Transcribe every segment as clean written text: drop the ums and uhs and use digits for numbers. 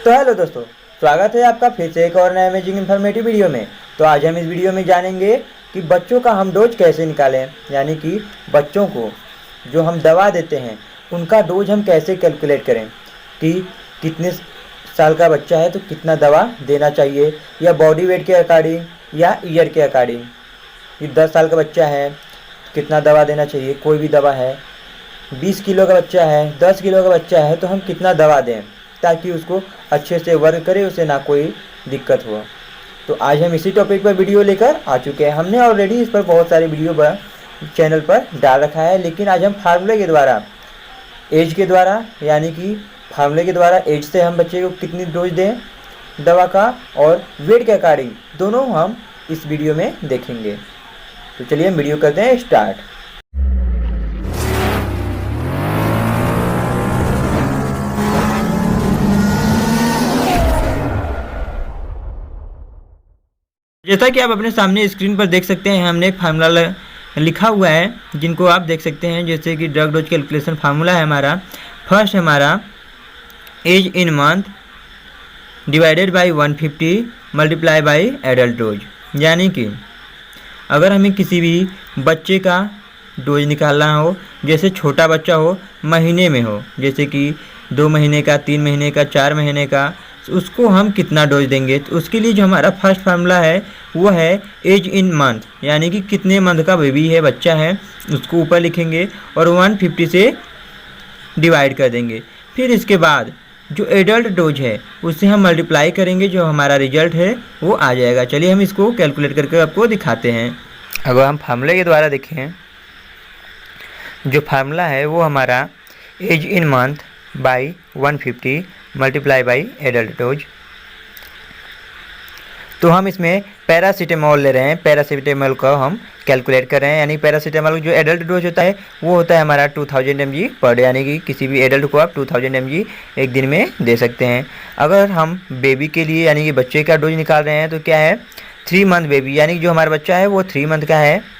तो हेलो दोस्तों, स्वागत है आपका फिर से एक और नया अमेजिंग इन्फॉर्मेटिव वीडियो में। तो आज हम इस वीडियो में जानेंगे कि बच्चों का हम डोज कैसे निकालें, यानी कि बच्चों को जो हम दवा देते हैं उनका डोज हम कैसे कैलकुलेट करें कि कितने साल का बच्चा है तो कितना दवा देना चाहिए, या बॉडी वेट के अकॉर्डिंग या ईयर के अकॉर्डिंग। कि 10 साल का बच्चा है कितना दवा देना चाहिए, कोई भी दवा है। 20 किलो का बच्चा है, 10 किलो का बच्चा है तो हम कितना दवा दें ताकि उसको अच्छे से वर्क करे, उसे ना कोई दिक्कत हो। तो आज हम इसी टॉपिक पर वीडियो लेकर आ चुके हैं। हमने ऑलरेडी इस पर बहुत सारे वीडियो चैनल पर डाल रखा है, लेकिन आज हम फार्मूले के द्वारा, एज के द्वारा, यानी कि फार्मूले के द्वारा एज से हम बच्चे को कितनी डोज दें दवा का और वेट के अकॉर्डिंग, दोनों हम इस वीडियो में देखेंगे। तो चलिए हम वीडियो करते हैं स्टार्ट। जैसा कि आप अपने सामने स्क्रीन पर देख सकते हैं, हमने एक फार्मूला लिखा हुआ है जिनको आप देख सकते हैं, जैसे कि ड्रग डोज कैलकुलेशन फार्मूला है हमारा। फर्स्ट हमारा age in month divided by 150 multiply by adult dose, यानी कि अगर हमें किसी भी बच्चे का डोज निकालना हो, जैसे छोटा बच्चा हो, महीने में हो, जैसे कि 2 महीने का, 3 महीने का, 4 महीने का, उसको हम कितना डोज देंगे। तो उसके लिए जो हमारा फर्स्ट फार्मूला है वो है एज इन मंथ, यानी कि कितने मंथ का बेबी है, बच्चा है, उसको ऊपर लिखेंगे और 150 से डिवाइड कर देंगे। फिर इसके बाद जो एडल्ट डोज है उससे हम मल्टीप्लाई करेंगे, जो हमारा रिजल्ट है वो आ जाएगा। चलिए हम इसको कैलकुलेट करके आपको दिखाते हैं। अगर हम फार्मूले के द्वारा देखें, जो फार्मूला है वो हमारा age in month by 150 multiply by adult dose. तो हम इसमें पैरासीटामोल ले रहे हैं, पैरासीटामोल का हम कैलकुलेट कर रहे हैं, यानी पैरासीटामोल जो एडल्ट डोज होता है वो होता है हमारा 2000 mg पर डे, यानी कि किसी भी एडल्ट को आप 2000 mg एक दिन में दे सकते हैं। अगर हम बेबी के लिए यानी कि बच्चे का डोज निकाल रहे हैं तो क्या है, 3 मंथ बेबी, यानी कि जो हमारा बच्चा है वो 3 मंथ का है,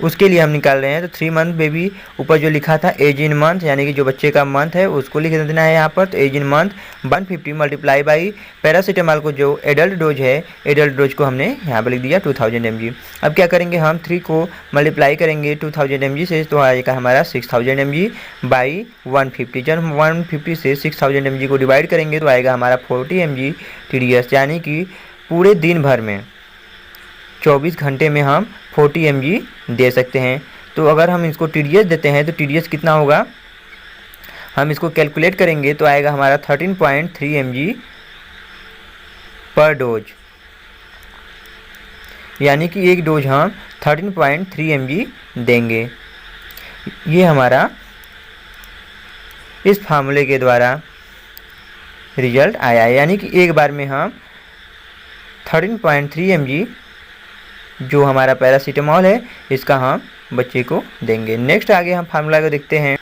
उसके लिए हम निकाल रहे हैं। तो 3 मंथ बेबी, ऊपर जो लिखा था एज इन मंथ, यानी कि जो बच्चे का मंथ है उसको लिख देना है यहाँ पर। तो age in month 150 multiply by paracetamol को जो एडल्ट डोज है, एडल्ट डोज को हमने यहाँ पर लिख दिया 2000 mg। अब क्या करेंगे, हम 3 को मल्टीप्लाई करेंगे 2000 mg से, तो आएगा हमारा 6000 mg बाई 150। जब हम 150 से 6000 mg को डिवाइड करेंगे तो आएगा हमारा 40 mg TDS, यानी कि पूरे दिन भर में 24 घंटे में हम 40 mg दे सकते हैं। तो अगर हम इसको TDS देते हैं तो TDS कितना होगा, हम इसको कैलकुलेट करेंगे तो आएगा हमारा 13.3 mg पर डोज, यानी कि एक डोज हम 13.3 mg देंगे। ये हमारा इस फार्मूले के द्वारा रिजल्ट आया है, यानी कि एक बार में हम 13.3 mg जो हमारा पैरासीटामोल है इसका हम बच्चे को देंगे। नेक्स्ट आगे हम फार्मूला को देखते हैं।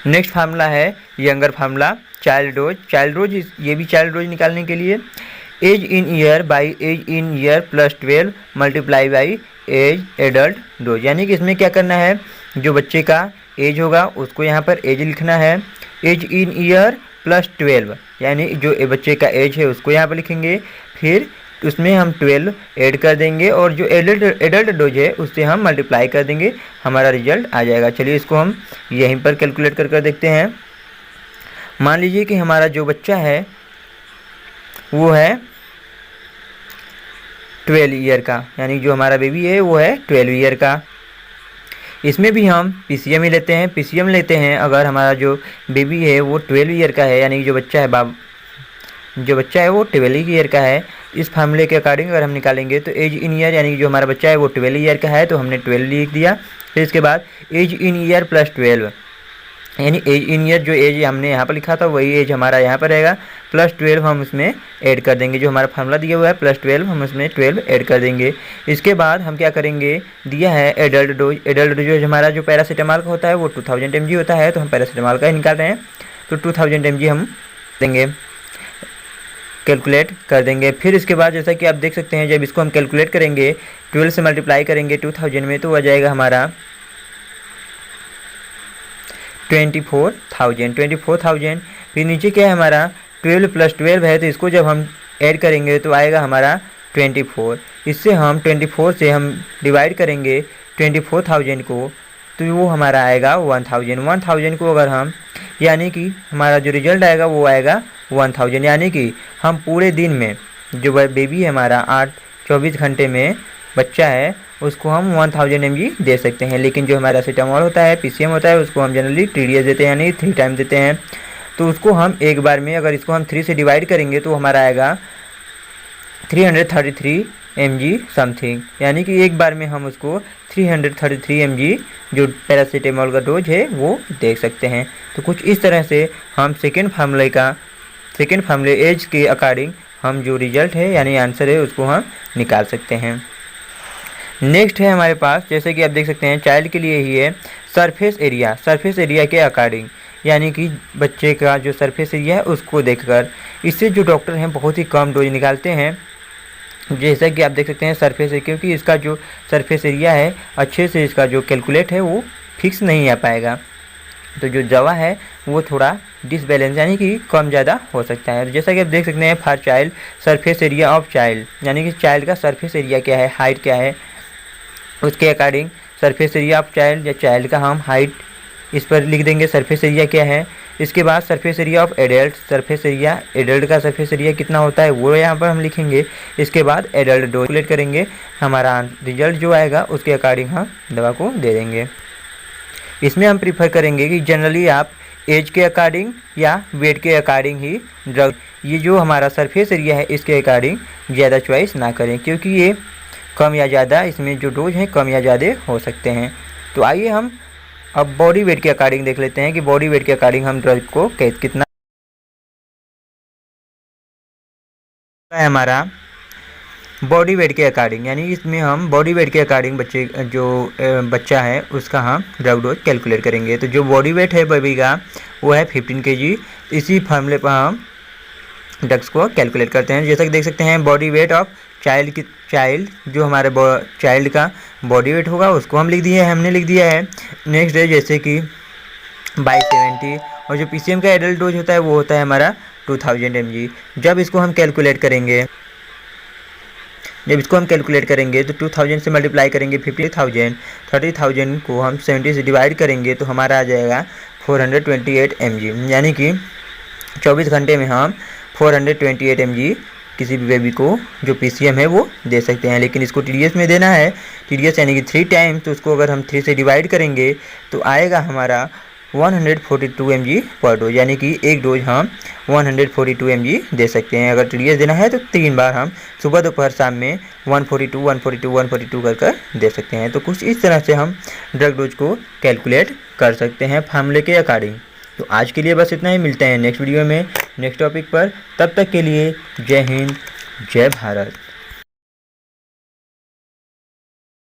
नेक्स्ट फार्मूला है younger formula, child dose. Child dose, ये भी चाइल्ड डोज निकालने के लिए age in year by age in year plus 12 multiply by as adult dose, यानी कि इसमें क्या करना है, जो बच्चे का एज होगा उसको यहाँ पर एज लिखना है, एज इन ईयर प्लस 12, यानी जो बच्चे का एज है उसको यहाँ पर लिखेंगे, फिर उसमें हम 12 ऐड कर देंगे और जो एडल्ट डोज है उससे हम मल्टीप्लाई कर देंगे, हमारा रिजल्ट आ जाएगा। चलिए इसको हम यहीं पर कैलकुलेट कर देखते हैं। मान लीजिए कि हमारा जो बच्चा है वो है 12 ईयर का, यानी जो हमारा बेबी है वो है 12 ईयर का। इसमें भी हम PCM ही लेते हैं, PCM लेते हैं अगर हमारा जो बेबी है वो 12 ईयर का है, यानी जो बच्चा है जो बच्चा है वो 12 ईयर का है। इस फार्मूले के अकॉर्डिंग अगर हम निकालेंगे तो एज इन ईयर, यानी कि जो हमारा बच्चा है वो 12 ईयर का है तो हमने 12 लिख दिया। फिर इसके बाद एज इन ईयर प्लस 12, यानी एज इन ईयर जो एज हमने यहाँ पर लिखा था वही एज हमारा यहाँ पर रहेगा, प्लस 12 हम उसमें ऐड कर देंगे, जो हमारा फार्मूला दिया हुआ है प्लस 12 हम उसमें 12 ऐड कर देंगे। इसके बाद हम क्या करेंगे, दिया है एडल्ट डोज। एडल्ट डोज हमारा जो पैरासीटामोल का होता है वो 2000 mg होता है, तो हम पैरासीटामोल का ही निकाल रहे हैं, तो 2000 mg हम देंगे, कैलकुलेट कर देंगे। फिर इसके बाद जैसा कि आप देख सकते हैं, जब इसको हम कैलकुलेट करेंगे 12 से मल्टीप्लाई करेंगे 2000 में तो आ जाएगा हमारा 24,000। फिर नीचे क्या है हमारा 12 + 12 है, तो इसको जब हम ऐड करेंगे तो आएगा हमारा 24। इससे हम 24 से हम डिवाइड करेंगे 24,000 को, तो वो हमारा आएगा 1000। 1000 को अगर हम, यानी कि हमारा जो रिजल्ट आएगा वो आएगा 1000, यानी कि हम पूरे दिन में जो बेबी है हमारा 24 घंटे में बच्चा है उसको हम 1000 mg दे सकते हैं। लेकिन जो हमारा पैरासीटामोल होता है, PCM होता है, उसको हम जनरली TDS देते हैं, यानी 3 टाइम देते हैं। तो उसको हम एक बार में, अगर इसको हम 3 से डिवाइड करेंगे तो हमारा आएगा 333 mg समथिंग, यानी कि एक बार में हम उसको 333 mg जो पैरासीटामोल का डोज है वो दे सकते हैं। तो कुछ इस तरह से हम सेकेंड फार्मूले एज के अकॉर्डिंग हम जो रिजल्ट है यानी आंसर है उसको हम निकाल सकते हैं। नेक्स्ट है हमारे पास, जैसे कि आप देख सकते हैं चाइल्ड के लिए ही है सरफेस एरिया के अकॉर्डिंग, यानी कि बच्चे का जो सरफेस एरिया है उसको देखकर। इससे जो डॉक्टर हैं बहुत ही कम डोज निकालते हैं, जैसा कि आप देख सकते हैं सरफेस एरिया, क्योंकि इसका जो सरफेस एरिया है अच्छे से इसका जो कैलकुलेट है वो फिक्स नहीं आ पाएगा। तो जो दवा है वो थोड़ा डिसबैलेंस यानी कि कम ज़्यादा हो सकता है। जैसा कि आप देख सकते हैं for child surface area of child, यानी कि चाइल्ड का सरफेस एरिया क्या है, हाइट क्या है, उसके according surface area of child या चाइल्ड का हम हाइट इस पर लिख देंगे सरफेस एरिया क्या है। इसके बाद surface area of adult, adult का सरफेस एरिया कितना होता है वो यहाँ पर हम लिखेंगे। इसके बाद एडल्ट डोज कैलकुलेट करेंगे, हमारा रिजल्ट जो आएगा उसके अकॉर्डिंग हम दवा को दे देंगे। इसमें हम प्रीफर करेंगे कि जनरली आप एज के अकॉर्डिंग या वेट के अकॉर्डिंग ही ड्रग, ये जो हमारा सरफेस एरिया है इसके अकॉर्डिंग ज़्यादा चॉइस ना करें, क्योंकि ये कम या ज़्यादा इसमें जो डोज हैं कम या ज़्यादा हो सकते हैं। तो आइए हम अब बॉडी वेट के अकॉर्डिंग देख लेते हैं कि बॉडी वेट के अकॉर्डिंग हम ड्रग को कितना है हमारा बॉडी वेट के अकॉर्डिंग, यानी इसमें हम बॉडी वेट के अकॉर्डिंग बच्चा है उसका हम ड्रग डोज कैलकुलेट करेंगे। तो जो बॉडी वेट है बेबी का वो है 15 kg। इसी फार्मूले पर हम ड्रग्स को कैलकुलेट करते हैं। जैसा कि देख सकते हैं बॉडी वेट ऑफ चाइल्ड जो हमारे चाइल्ड का बॉडी वेट होगा उसको हमने लिख दिया है। नेक्स्ट है जैसे कि 70, और जो PCM का एडल्ट डोज होता है वो होता है हमारा 2000 mg। जब इसको हम कैलकुलेट करेंगे तो 2000 से मल्टीप्लाई करेंगे 50,000, 30,000 को हम 70 से डिवाइड करेंगे तो हमारा आ जाएगा 428 mg, यानी कि 24 घंटे में हम 428 mg किसी भी बेबी को जो PCM है वो दे सकते हैं। लेकिन इसको TDS में देना है, TDS यानी कि 3 टाइम, तो उसको अगर हम 3 से डिवाइड करेंगे तो आएगा हमारा 142 mg पर डोज, यानी कि एक डोज हम 142 mg दे सकते हैं। अगर TDS देना है तो 3 बार हम सुबह दोपहर शाम में 142 कर दे सकते हैं। तो कुछ इस तरह से हम ड्रग डोज को कैलकुलेट कर सकते हैं फार्मूले के अकॉर्डिंग। तो आज के लिए बस इतना ही, मिलते हैं नेक्स्ट वीडियो में नेक्स्ट टॉपिक पर। तब तक के लिए जय हिंद, जय भारत।